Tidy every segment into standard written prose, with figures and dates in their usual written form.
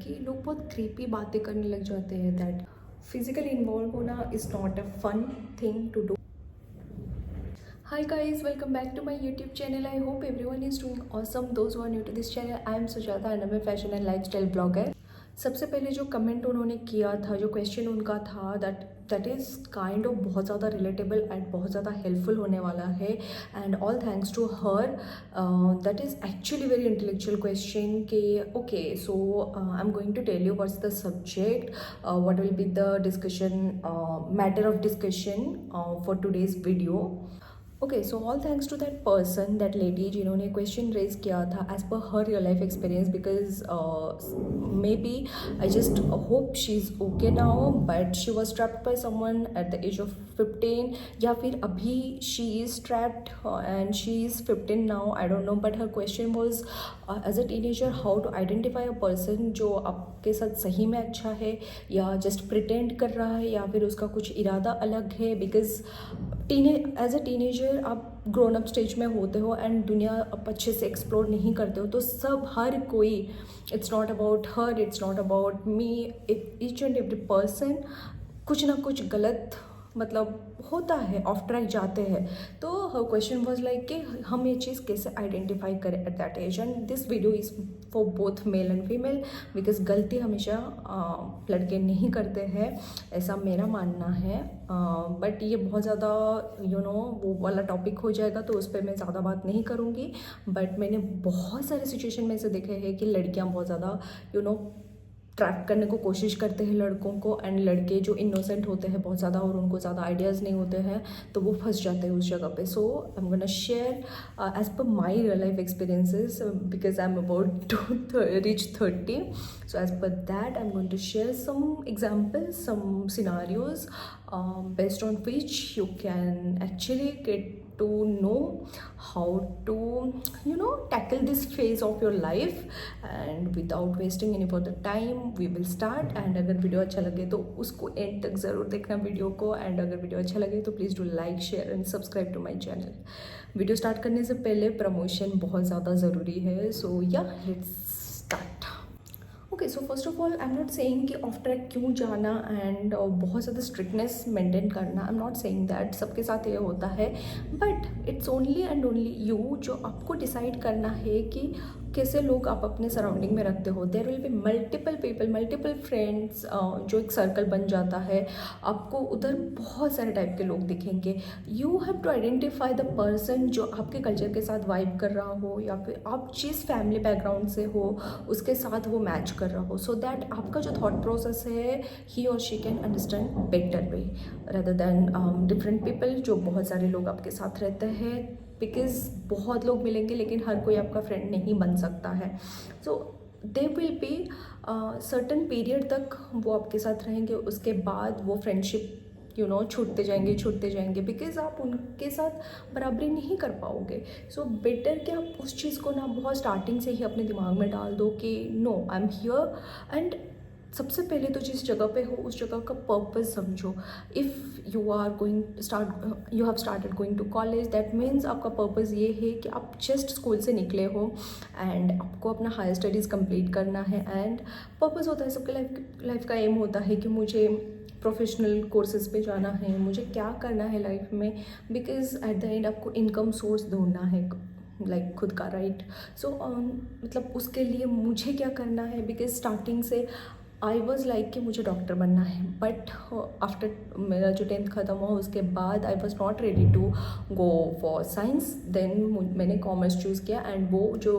कि लोग बहुत क्रीपी बातें करने लग जाते हैं दैट फिजिकली इन्वॉल्व होना is not a fun thing to do. Hi guys, welcome back to my YouTube channel. I hope everyone is doing awesome. Those who are new to this channel, I am Sujata and I'm a fashion and lifestyle blogger. सबसे पहले जो comment उन्होंने किया था, जो question उनका था, that is kind of बहुत ज़्यादा रिलेटेबल एंड बहुत ज़्यादा हेल्पफुल होने वाला है. And all thanks to her. That is actually very intellectual question कि okay so I am going to tell you what's the subject, what will be the discussion, matter of discussion for today's video. Okay so all thanks to that person, that lady जिन्होंने question raise किया था as per her real life experience. Because maybe I just hope she is okay now, but she was trapped by someone at the age of 15, या फिर अभी she is trapped and she is 15 now, I don't know. But her question was as a teenager how to identify a person जो आपके साथ सही में अच्छा है या जस्ट प्रिटेंड कर रहा है या फिर उसका कुछ इरादा अलग है. बिकॉज एज अ टीनेजर आप ग्रोन अप स्टेज में होते हो एंड दुनिया आप अच्छे से एक्सप्लोर नहीं करते हो, तो सब हर कोई, it's not about her, it's not about me, each and every person कुछ ना कुछ गलत मतलब होता है, ऑफ ट्रैक जाते हैं. तो हर क्वेश्चन वाज लाइक कि हम ये चीज़ कैसे आइडेंटिफाई करें at that age. And this video is for both male and female, because गलती हमेशा लड़के नहीं करते हैं, ऐसा मेरा मानना है. बट ये बहुत ज़्यादा वो वाला टॉपिक हो जाएगा, तो उस पर मैं ज़्यादा बात नहीं करूँगी. बट मैंने बहुत सारे सिचुएशन में से देखे हैं कि लड़कियाँ बहुत ज़्यादा ट्रैप करने को कोशिश करते हैं लड़कों को, एंड लड़के जो इनोसेंट होते हैं बहुत ज़्यादा और उनको ज़्यादा आइडियाज़ नहीं होते हैं, तो वो फंस जाते हैं उस जगह पे. So I am gonna share as per my real life experiences, because I am about to reach 30. So as per that I am going to share some examples, some scenarios based on which you can actually get to know how to tackle this phase of your life. And without wasting any further time we will start. And अगर video अच्छा लगे तो उसको and तक ज़रूर देखना video को. And अगर वीडियो अच्छा लगे तो please do like, share and subscribe to my channel. Video start करने से पहले प्रमोशन बहुत ज़्यादा ज़रूरी है. सो या let's start. Okay so first of all I am not saying कि ऑफ ट्रैक क्यों जाना एंड बहुत ज़्यादा स्ट्रिक्टनेस मेंटेन करना. आई एम नॉट सेइंग दैट सबके साथ ये होता है, but it's only and only you जो आपको डिसाइड करना है कि कैसे लोग आप अपने सराउंडिंग में रखते हो. There will be multiple people, multiple friends, जो एक सर्कल बन जाता है. आपको उधर बहुत सारे टाइप के लोग दिखेंगे. You have to identify the person जो आपके कल्चर के साथ वाइब कर रहा हो या फिर आप जिस फैमिली बैकग्राउंड से हो उसके साथ वो मैच कर रहा हो, सो दैट आपका जो थॉट प्रोसेस है ही और she can understand better way rather than different people जो बहुत सारे लोग आपके साथ रहते हैं. बिकॉज बहुत लोग मिलेंगे लेकिन हर कोई आपका फ्रेंड नहीं बन सकता है. So they will be certain period तक वो आपके साथ रहेंगे, उसके बाद वो फ्रेंडशिप छूटते जाएंगे बिकॉज आप उनके साथ बराबरी नहीं कर पाओगे. सो बेटर कि आप उस चीज़ को ना बहुत स्टार्टिंग से ही अपने दिमाग में डाल दो कि no I am here. And सबसे पहले तो जिस जगह पे हो उस जगह का पर्पस समझो. If you have started going to college, that means आपका पर्पस ये है कि आप जस्ट स्कूल से निकले हो एंड आपको अपना हायर स्टडीज़ कंप्लीट करना है. एंड पर्पस होता है सबके लाइफ का एम होता है कि मुझे प्रोफेशनल कोर्सेज पे जाना है, मुझे क्या करना है लाइफ में. बिकॉज एट द एंड आपको इनकम सोर्स ढूंढना है, लाइक खुद का, राइट. सो मतलब उसके लिए मुझे क्या करना है, बिकॉज स्टार्टिंग से आई वॉज़ लाइक कि मुझे डॉक्टर बनना है. बट आफ्टर मेरा जो 10th ख़त्म हुआ उसके बाद I was not ready to go for science. Then मैंने कॉमर्स चूज़ किया एंड वो जो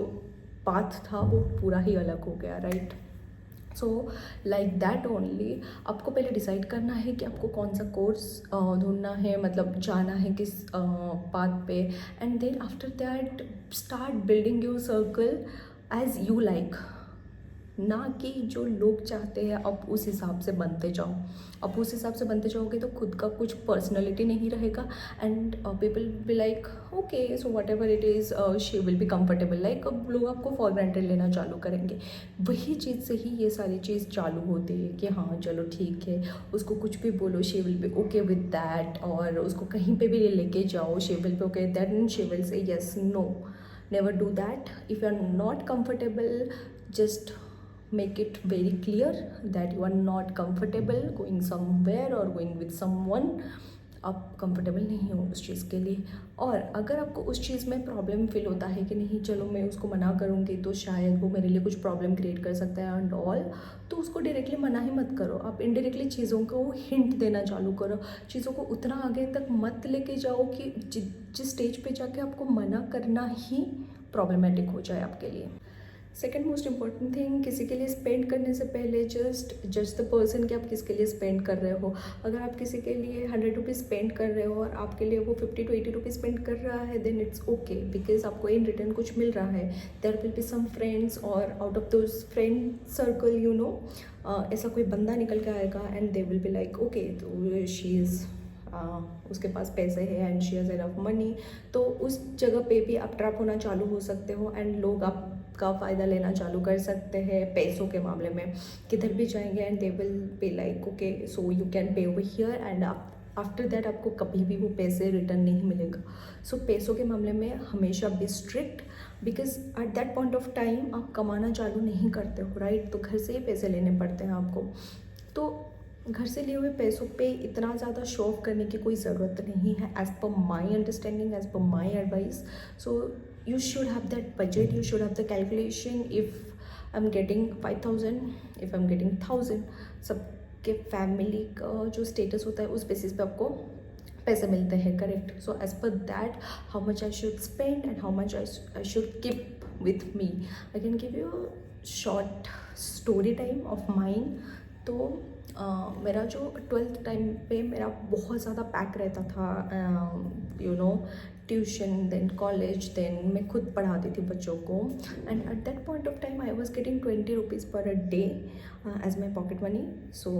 पाथ था वो पूरा ही अलग हो गया, right. So like that only आपको पहले डिसाइड करना है कि आपको कौन सा कोर्स ढूंढना है, मतलब जाना है किस पाथ पे. And then after that start building your circle as you like, ना कि जो लोग चाहते हैं आप उस हिसाब से बनते जाओ. आप उस हिसाब से बनते जाओगे तो खुद का कुछ पर्सनैलिटी नहीं रहेगा. And people be like okay so what ever it is she will be comfortable. Like अब लोग आपको फॉर ग्रांटेड लेना चालू करेंगे. वही चीज़ से ही ये सारी चीज़ चालू होती है कि हाँ चलो ठीक है, उसको कुछ भी बोलो she will be okay with that. और उसको कहीं पे भी लेके जाओ she will be okay, then she will say yes. No, never do that. If you are not comfortable, just make it very clear that you are not comfortable going somewhere or going with someone. आप comfortable नहीं हो उस चीज़ के लिए। और अगर आपको उस चीज़ में प्रॉब्लम फील होता है कि नहीं चलो मैं उसको मना करूँगी तो शायद वो मेरे लिए कुछ प्रॉब्लम क्रिएट कर सकता है एंड ऑल, तो उसको डायरेक्टली मना ही मत करो। आप इनडायरेक्टली चीज़ों को हिंट देना चालू करो, चीज़ों को उतना आगे तक मत लेके जाओ कि जिस स्टेज पे जाके आपको मना करना ही प्रॉब्लमेटिक हो जाए आपके लिए। सेकेंड मोस्ट इम्पॉर्टेंट थिंग, किसी के लिए स्पेंड करने से पहले जस्ट जज द पर्सन कि आप किसके लिए स्पेंड कर रहे हो। अगर आप किसी के लिए 100 रुपीज़ स्पेंड कर रहे हो और आपके लिए वो 50 to 80 रुपीज़ स्पेंड कर रहा है, देन इट्स ओके, बिकॉज आपको इन रिटर्न कुछ मिल रहा है। There will be some friends और out of those friend circle you know ऐसा कोई बंदा निकल के आएगा and they will be like okay तो शी इज़ उसके पास पैसे है and she has enough money, तो उस जगह पे भी आप ट्रैप होना चालू हो सकते हो एंड लोग आपका फ़ायदा लेना चालू कर सकते हैं पैसों के मामले में। किधर भी जाएंगे and they will be like okay so you can pay over here and after that आपको कभी भी वो पैसे रिटर्न नहीं मिलेगा। सो पैसों के मामले में हमेशा be strict, because at that point of time आप कमाना चालू नहीं करते हो, राइट। तो घर से ही पैसे लेने पड़ते हैं आपको, तो घर से लिए हुए पैसों पे इतना ज़्यादा शो ऑफ करने की कोई ज़रूरत नहीं है as per my understanding, as per my advice. So you should have that budget, you should have the calculation. If I am getting 5000, if I am getting 1000, सबके फैमिली का जो स्टेटस होता है उस बेसिस पे आपको पैसे मिलते हैं, correct. So as per that how much I should spend and how much I should keep with me. I can give you short story time of mine. तो मेरा जो 12th टाइम पे मेरा बहुत ज़्यादा पैक रहता था, you know tuition, then college, then मैं खुद पढ़ाती थी बच्चों को and at that point of time I was getting 20 rupees per day as my pocket money. So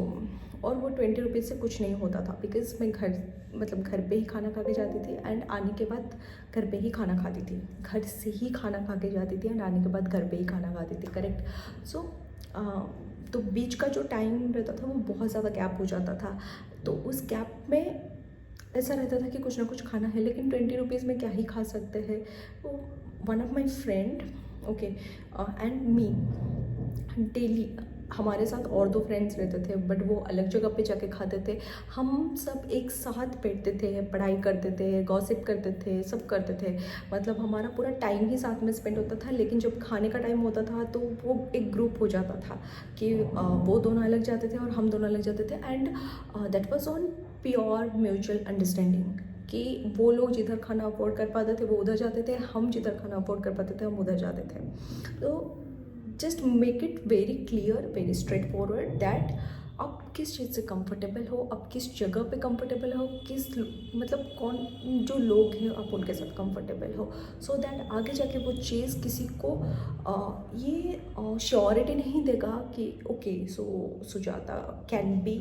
और वो 20 रुपीज़ से कुछ नहीं होता था, बिकॉज मैं घर पे ही खाना खा के जाती थी एंड आने के बाद घर पे ही खाना खाती थी, घर से ही खाना खा के जाती थी एंड आने के बाद घर पे ही खाना खाती थी, करेक्ट। सो तो बीच का जो टाइम रहता था वो बहुत ज़्यादा गैप हो जाता था, तो उस गैप में ऐसा रहता था कि कुछ ना कुछ खाना है, लेकिन 20 रुपीज़ में क्या ही खा सकते हैं। तो one of my friend okay and me, daily हमारे साथ और 2 फ्रेंड्स रहते थे बट वो अलग जगह पे जाके खाते थे। हम सब एक साथ बैठते थे, पढ़ाई करते थे, गॉसिप करते थे, सब करते थे, मतलब हमारा पूरा टाइम ही साथ में स्पेंड होता था। लेकिन जब खाने का टाइम होता था तो वो एक ग्रुप हो जाता था कि वो दोनों अलग जाते थे और हम दोनों अलग जाते थे and that was on pure mutual understanding कि वो लोग जिधर खाना अफोर्ड कर पाते थे वो उधर जाते थे, हम जिधर खाना अफोर्ड कर पाते थे हम उधर जाते थे। तो just make it very clear, very straight forward that आप किस चीज़ से कंफर्टेबल हो, आप किस जगह पे कंफर्टेबल हो, किस मतलब कौन जो लोग हैं आप उनके साथ कंफर्टेबल हो, सो दैट आगे जाके वो चीज़ किसी को ये श्योरिटी नहीं देगा कि okay so Sujata can be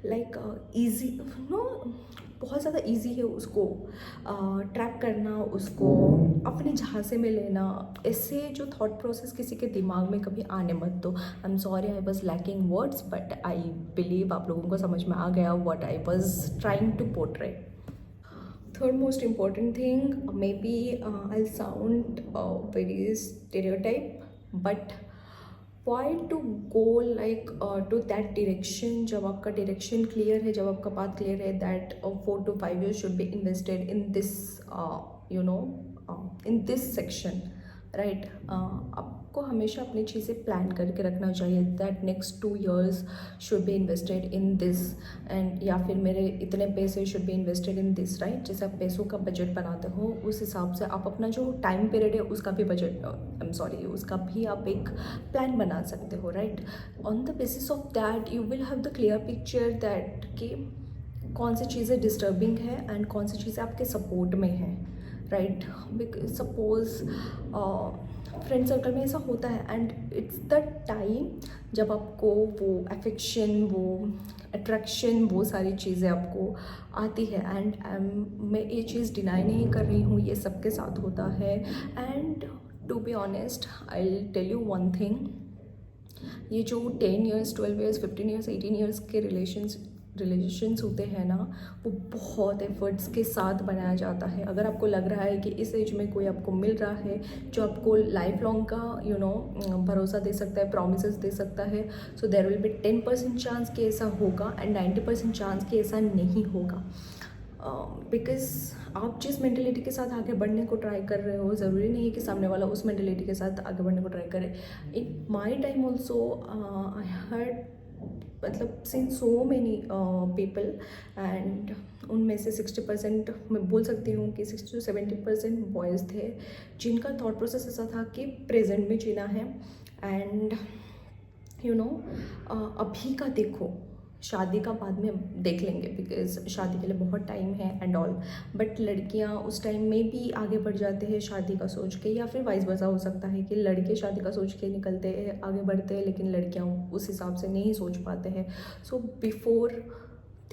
like easy, no बहुत ज़्यादा इजी है उसको ट्रैप करना, उसको अपने झांसे में लेना। ऐसे जो थॉट प्रोसेस किसी के दिमाग में कभी आने मत दो। I am sorry I was lacking words but I believe आप लोगों को समझ में आ गया what I was trying to portray. Third most important thing, maybe I'll sound very stereotype, but why to go like to that direction जब आपका direction clear है, जब आपका path clear है that 4 to 5 years should be invested in this you know in this section, right. आपको हमेशा अपनी चीज़ें प्लान करके रखना चाहिए that next 2 years should be invested in this and या फिर मेरे इतने पैसे should be invested in this, right. जैसे आप पैसों का बजट बनाते हो उस हिसाब से आप अपना जो टाइम पीरियड है उसका भी बजट आई एम सॉरी उसका भी आप एक प्लान बना सकते हो, right. On the basis of that you will have the clear picture that कि कौन सी चीज़ें डिस्टर्बिंग है एंड कौन सी चीज़ें आपके सपोर्ट में है, राइट। सपोज फ्रेंड सर्कल में ऐसा होता है एंड इट्स द टाइम जब आपको वो अफेक्शन, वो अट्रैक्शन, वो सारी चीज़ें आपको आती है एंड मैं ये चीज़ डिनाई नहीं कर रही हूँ, ये सबके साथ होता है। And to be honest I will tell you one thing, ये जो 10 years, 12 years, 15 years, 18 years के रिलेशन्स होते हैं ना, वो बहुत एफर्ट्स के साथ बनाया जाता है। अगर आपको लग रहा है कि इस एज में कोई आपको मिल रहा है जो आपको लाइफ लॉन्ग का भरोसा दे सकता है, प्रोमिसेस दे सकता है, so there will be 10% chance कि ऐसा होगा एंड 90% चांस कि ऐसा नहीं होगा। बिकॉज आप जिस मेंटेलिटी के साथ आगे बढ़ने को ट्राई कर रहे हो, ज़रूरी नहीं है कि सामने वाला उस मेंटेलिटी के साथ आगे बढ़ने को ट्राई करे। In my time also I heard, मतलब seen so many people, and उनमें से 60% मैं बोल सकती हूँ कि 60 to 70% बॉयज़ थे जिनका थॉट प्रोसेस ऐसा था कि प्रेजेंट में जीना है। एंड अभी का देखो, शादी का बाद में देख लेंगे बिकॉज शादी के लिए बहुत टाइम है एंड ऑल, बट लड़कियां उस टाइम में भी आगे बढ़ जाते हैं शादी का सोच के, या फिर वाइस वर्सा हो सकता है कि लड़के शादी का सोच के निकलते हैं, आगे बढ़ते हैं, लेकिन लड़कियां उस हिसाब से नहीं सोच पाते हैं। सो बिफोर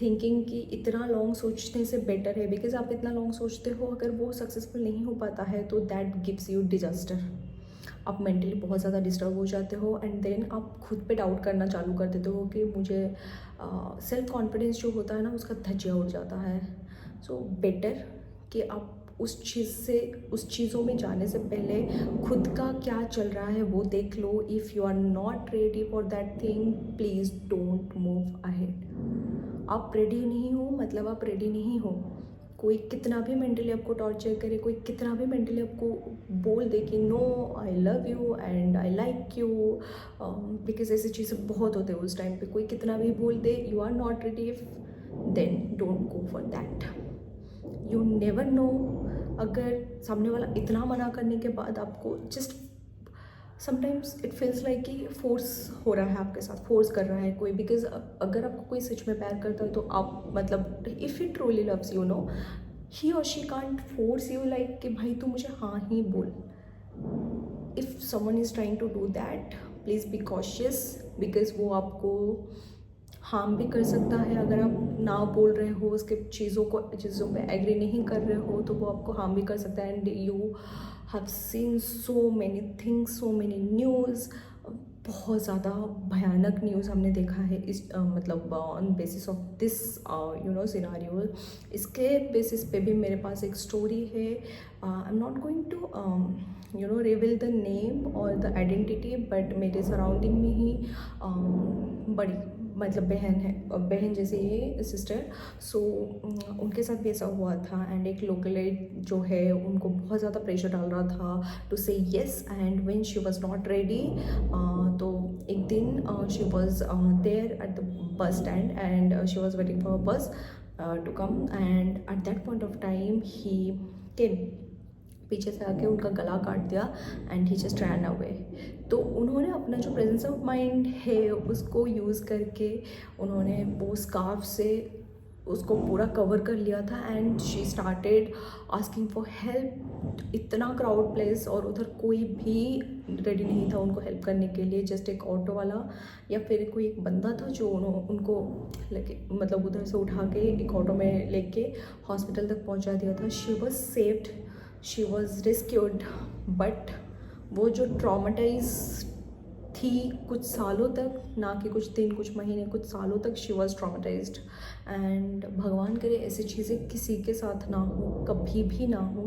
थिंकिंग कि इतना लॉन्ग सोचने से बेटर है, बिकॉज आप इतना लॉन्ग सोचते हो, अगर वो सक्सेसफुल नहीं हो पाता है तो दैट गिव्स यू डिजास्टर। आप मेंटली बहुत ज़्यादा डिस्टर्ब हो जाते हो एंड देन आप खुद पे डाउट करना चालू कर देते हो कि मुझे सेल्फ कॉन्फिडेंस जो होता है ना उसका धज्जिया उड़ जाता है। सो बेटर कि आप उस चीज़ों में जाने से पहले खुद का क्या चल रहा है वो देख लो। If you are not ready for that thing, please don't move ahead. आप रेडी नहीं हो मतलब आप रेडी नहीं हो। कोई कितना भी मेंटली आपको टॉर्चर करे, कोई कितना भी मेंटली आपको बोल दे कि no I love you and I like you, because ऐसी चीज़ें बहुत होते हैं उस टाइम पे, कोई कितना भी बोल दे, you are not ready, then don't go for that. You never know, अगर सामने वाला इतना मना करने के बाद आपको just sometimes it feels like कि फोर्स हो रहा है आपके साथ, फोर्स कर रहा है कोई, बिकॉज अगर आपको कोई सच में प्यार करता है तो आप मतलब if he truly loves you know, he और she can't force you like कि भाई तू मुझे हाँ ही बोल। If someone is trying to do that, please be cautious, because वो आपको हार्म भी कर सकता है। अगर आप ना बोल रहे हो, उसके चीज़ों पे एग्री नहीं कर रहे हो, तो वो आपको हार्म भी कर सकता है। And you have seen so many things, so many news, बहुत ज़्यादा भयानक न्यूज़ हमने देखा है इस मतलब on basis of this scenario. इसके बेसिस पे भी मेरे पास एक स्टोरी है। I am not going to reveal the name और द आइडेंटिटी, बट मेरे सराउंडिंग में ही बड़ी मतलब बहन है, बहन जैसे ये सिस्टर। सो उनके साथ भी ऐसा हुआ था एंड एक लोकल जो है उनको बहुत ज़्यादा प्रेशर डाल रहा था to say yes, and when she was not ready, तो एक दिन she was there at the bus stand and she was waiting for bus to come, and at that point of time he came, पीछे से आके उनका गला काट दिया and he just ran away. तो उन्होंने अपना जो प्रेजेंस ऑफ माइंड है उसको यूज़ करके उन्होंने वो स्कार्फ से उसको पूरा कवर कर लिया था and she started asking for help. इतना क्राउड प्लेस और उधर कोई भी रेडी नहीं था उनको हेल्प करने के लिए, जस्ट एक ऑटो वाला या फिर कोई एक बंदा था जो उनको लेके मतलब उधर से उठा के एक ऑटो में लेके हॉस्पिटल तक पहुंचा दिया था। She was saved, she was rescued, but वो जो ट्रॉमेटाइज थी कुछ सालों तक, ना कि कुछ दिन कुछ महीने, कुछ सालों तक शी वॉज ट्रॉमेटाइज्ड। एंड भगवान करे ऐसी चीज़ें किसी के साथ ना हो, कभी भी ना हो,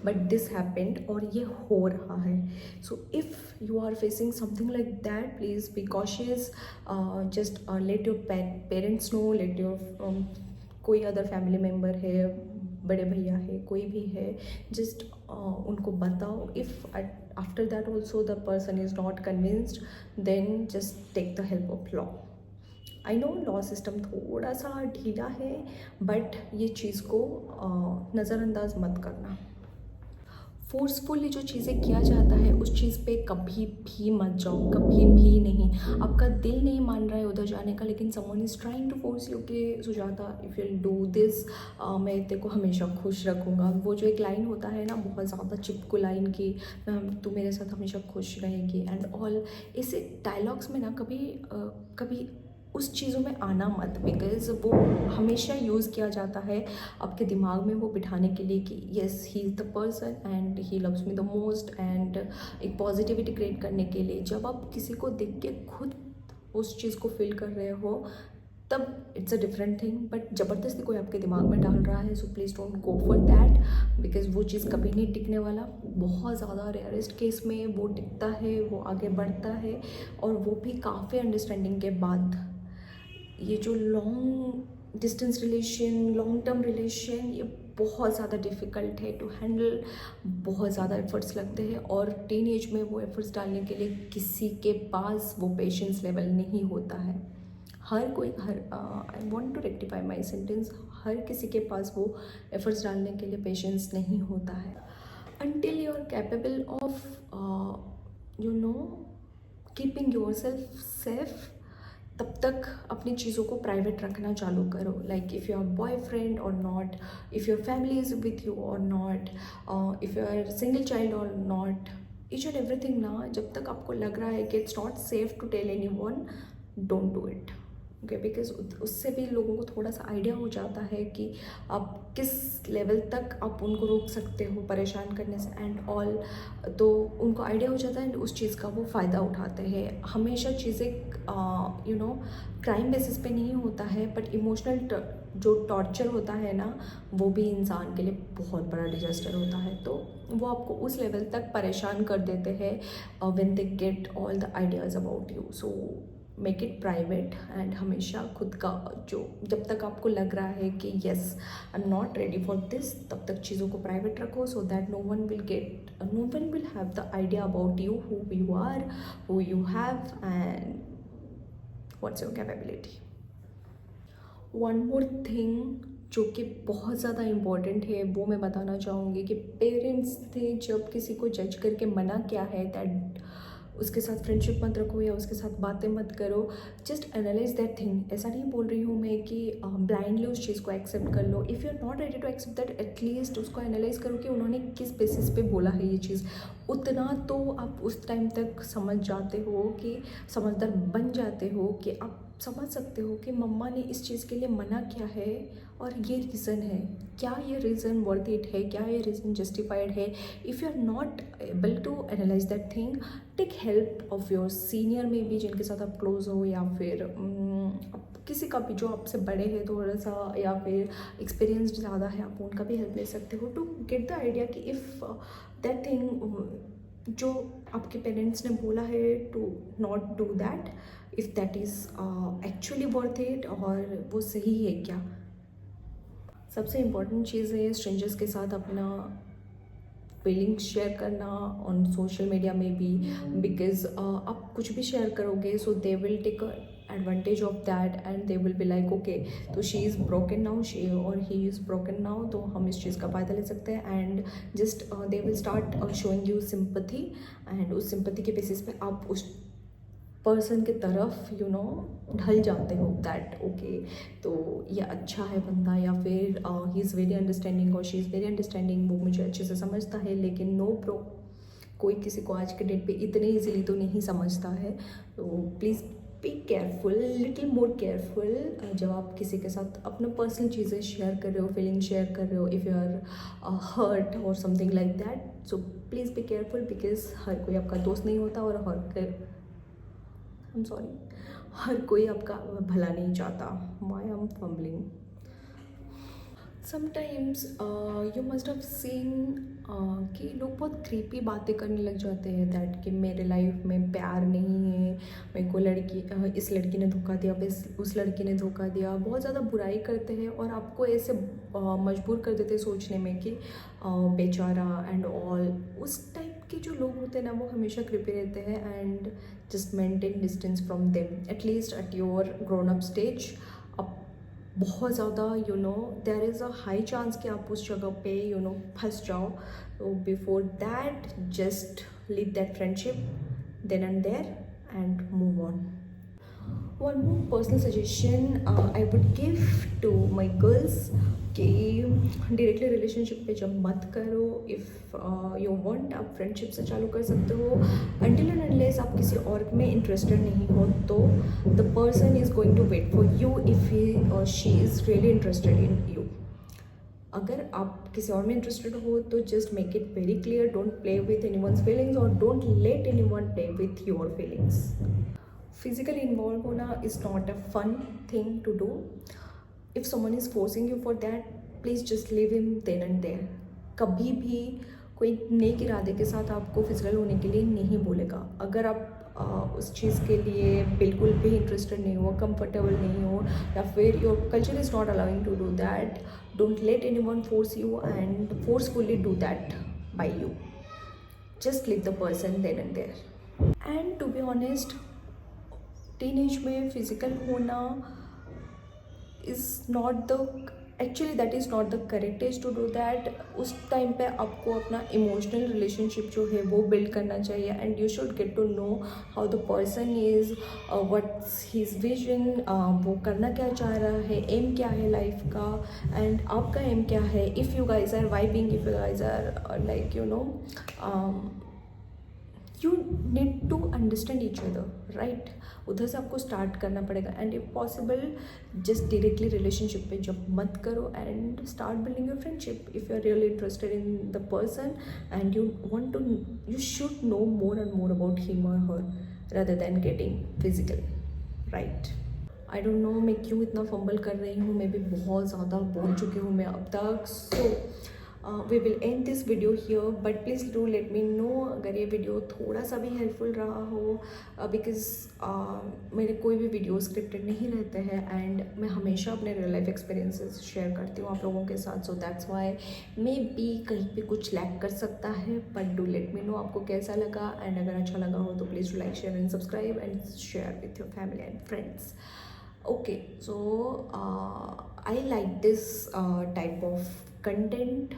बट दिस हैपेंड और ये हो रहा है। So if you are facing something like that, please be cautious, just let your parents know, let your कोई अदर फैमिली मेम्बर है, बड़े भैया है, कोई भी है, जस्ट उनको बताओ। If after that also the person is not convinced, then just take the help of law. I know law system थोड़ा सा ढीला है, बट ये चीज़ को नज़रअंदाज मत करना। फोर्सफुली जो चीज़ें किया जाता है उस चीज़ पे कभी भी मत जाओ, कभी भी नहीं। आपका दिल नहीं मान रहा है उधर जाने का, लेकिन someone is trying to force you कि Sujata if you do this, मैं तेरे को हमेशा खुश रखूँगा। वो जो एक लाइन होता है ना, बहुत ज़्यादा चिपकू लाइन की, तू मेरे साथ हमेशा खुश रहेगी एंड ऑल, ऐसे डायलॉग्स में ना कभी उस चीज़ों में आना मत, बिकॉज वो हमेशा यूज़ किया जाता है आपके दिमाग में वो बिठाने के लिए कि yes he is the person and he loves me the most, and एक पॉजिटिविटी क्रिएट करने के लिए। जब आप किसी को देख के खुद उस चीज़ को फील कर रहे हो तब it's a different thing. But ज़बरदस्ती कोई आपके दिमाग में डाल रहा है, so please don't go for that, because वो चीज़ कभी नहीं टिकने वाला। बहुत ज़्यादा रेयरेस्ट केस में वो टिकता है, वो आगे बढ़ता है, और वो भी काफ़ी अंडरस्टैंडिंग के बाद। ये जो long distance relation, long term relation, ये बहुत ज़्यादा डिफ़िकल्ट है टू हैंडल, बहुत ज़्यादा एफर्ट्स लगते हैं, और टीन एज में वो एफर्ट्स डालने के लिए किसी के पास वो पेशेंस लेवल नहीं होता है। I want to rectify my sentence, हर किसी के पास वो एफर्ट्स डालने के लिए पेशेंस नहीं होता है। until you are capable of keeping your self safe, तब तक अपनी चीज़ों को प्राइवेट रखना चालू करो। Like if you are boyfriend और not, if your family is with you और not, if you are single child और नॉट, ईच एंड एवरीथिंग ना, जब तक आपको लग रहा है कि it's not safe to tell anyone, don't do it. Okay, because उससे भी लोगों को थोड़ा सा आइडिया हो जाता है कि आप किस लेवल तक आप उनको रोक सकते हो परेशान करने से एंड ऑल। तो उनको आइडिया हो जाता है एंड उस चीज़ का वो फ़ायदा उठाते हैं। हमेशा चीज़ें क्राइम बेसिस पे नहीं होता है, बट इमोशनल जो टॉर्चर होता है ना, वो भी इंसान के लिए बहुत बड़ा डिजास्टर होता है। तो वो आपको उस लेवल तक परेशान कर देते हैं when they get all the ideas about you. So make it private and हमेशा खुद का जो, जब तक आपको लग रहा है कि yes I am not ready for this, तब तक चीज़ों को प्राइवेट रखो, so that no one will have the idea about you, who you are, who you have and what's your capability. One more thing जो कि बहुत ज़्यादा important है, वो मैं बताना चाहूँगी कि पेरेंट्स ने जब किसी को जज करके मना किया है दैट उसके साथ फ्रेंडशिप मत रखो या उसके साथ बातें मत करो, जस्ट एनालाइज दैट थिंग। ऐसा नहीं बोल रही हूँ मैं कि ब्लाइंडली उस चीज़ को एक्सेप्ट कर लो। If you are not ready to accept that, at least उसको एनालाइज करो कि उन्होंने किस बेसिस पे बोला है ये चीज़। उतना तो आप उस टाइम तक समझ जाते हो, कि समझदार बन जाते हो कि आप समझ सकते हो कि मम्मा ने इस चीज़ के लिए मना किया है और ये रीज़न है। क्या ये रीज़न वर्थ इट है, क्या ये रीज़न जस्टिफाइड है? If you are not able to analyse that thing, take help of your senior में भी, जिनके साथ आप क्लोज हो, या फिर किसी का भी जो आपसे बड़े हैं थोड़ा सा, या फिर एक्सपीरियंस ज़्यादा है, आप उनका भी हेल्प ले सकते हो टू गेट द आइडिया कि इफ़ दैट थिंग जो आपके पेरेंट्स ने बोला है to not do that, if that is actually worth it, और वो सही है क्या। सबसे इम्पॉर्टेंट चीज़ है स्ट्रेंजर्स के साथ अपना फीलिंग्स शेयर करना ऑन सोशल मीडिया में भी, बिकॉज आप कुछ भी शेयर करोगे, so they will take advantage of that and they will be like okay, तो she is broken now, she और ही इज़ ब्रोकन नाउ, तो हम इस चीज़ का फ़ायदा ले सकते हैं। And just they will start showing you sympathy, and उस सिंपैथी के बेसिस पे आप उस पर्सन की तरफ ढल जाते हो दैट ओके, तो ये अच्छा है बंदा, या फिर ही इज़ वेरी अंडरस्टैंडिंग और शी इज़ वेरी अंडरस्टैंडिंग, वो मुझे अच्छे से समझता है। लेकिन नो ब्रो, कोई किसी को आज के डेट पे इतने ईजिली तो नहीं समझता है। तो please be careful, little more careful जब आप किसी के साथ अपना पर्सनल चीज़ें शेयर कर रहे हो, फीलिंग शेयर कर रहे हो, इफ़ यू आर हर्ट और something like that, so please be careful, because हर कोई आपका दोस्त नहीं होता, और हर कोई आपका भला नहीं चाहता। Why I'm fumbling? Sometimes you must have seen कि लोग बहुत क्रीपी बातें करने लग जाते हैं दैट कि मेरे लाइफ में प्यार नहीं है, मेरे को इस लड़की ने धोखा दिया, उस लड़की ने धोखा दिया, बहुत ज़्यादा बुराई करते हैं और आपको ऐसे मजबूर कर देते हैं सोचने में कि बेचारा एंड ऑल। उस टाइप के जो लोग होते हैं ना, वो हमेशा क्रीपी रहते हैं and just maintain distance from them, at least at your grown up stage. अब बहुत ज़्यादा there is a high chance कि आप उस जगह पे फंस जाओ। तो before that just leave that friendship then and there and move on. One more personal suggestion I would give to my girls कि डायरेक्टली रिलेशनशिप पे जब मत करो। इफ़ यू वांट, आप फ्रेंडशिप से चालू कर सकते हो। अनटिल एंड अनलेस आप किसी और में इंटरेस्टेड नहीं हो, तो the person is going to wait for you if he और she is really interested in you. अगर आप किसी और में इंटरेस्टेड हो तो just make it very clear, don't play with anyone's feelings और don't let anyone play with your feelings. Physically involve होना is not a fun thing to do. If someone is forcing you for that, please just leave him then and there. कभी भी कोई नेक इरादे के साथ आपको physical होने के लिए नहीं बोलेगा. अगर आप उस चीज़ के लिए बिल्कुल भी इंटरेस्टेड नहीं हो, कंफर्टेबल नहीं हो, या फिर your culture is not allowing to do that, don't let anyone force you and forcefully do that by you. Just leave the person then and there. And to be honest, teenage में physical होना is not the actually that is not the correct age to do that. उस time पे आपको अपना emotional relationship जो है वो build करना चाहिए, and you should get to know how the person is, what's his vision, वो करना क्या चाह रहा है, एम क्या है लाइफ का, एंड आपका एम क्या है. If you guys are vibing, if you guys are like you need to understand each other, right. उधर से आपको स्टार्ट करना पड़ेगा. And if possible just directly relationship पे जब मत करो, and start building your friendship. If you are really interested in the person and you want to, you should know more and more about him और her rather than getting physical, right. I don't no मैं क्यों इतना fumble कर रही हूँ, मैं भी बहुत ज़्यादा बोल चुकी हूँ मैं अब तक. So we will end this video here, but please do let me know अगर ये वीडियो थोड़ा सा भी हेल्पफुल रहा हो, बिकॉज मेरे कोई भी वीडियो स्क्रिप्टेड नहीं रहते हैं, एंड मैं हमेशा अपने रियल लाइफ एक्सपीरियंसेस शेयर करती हूँ आप लोगों के साथ. So that's why may be कहीं पे कुछ लैक कर सकता है, but do let me no आपको कैसा लगा. एंड अगर अच्छा लगा हो तो please do like, share and subscribe, and share with your family and friends. Okay, so I like this type of content,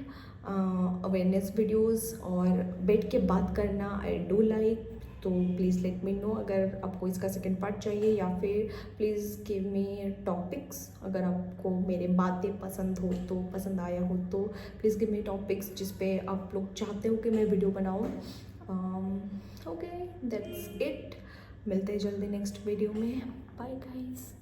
awareness videos और बैठ के बात करना I do like. तो प्लीज़ लेट मी नो अगर आपको इसका सेकेंड पार्ट चाहिए, या फिर प्लीज़ गिव मी टॉपिक्स. अगर आपको मेरे बातें पसंद हो तो, पसंद आया हो तो प्लीज़ गिव मी टॉपिक्स जिस पे आप लोग चाहते हो कि मैं वीडियो बनाऊँ. Okay, that's it. मिलते हैं जल्दी नेक्स्ट वीडियो में. Bye guys.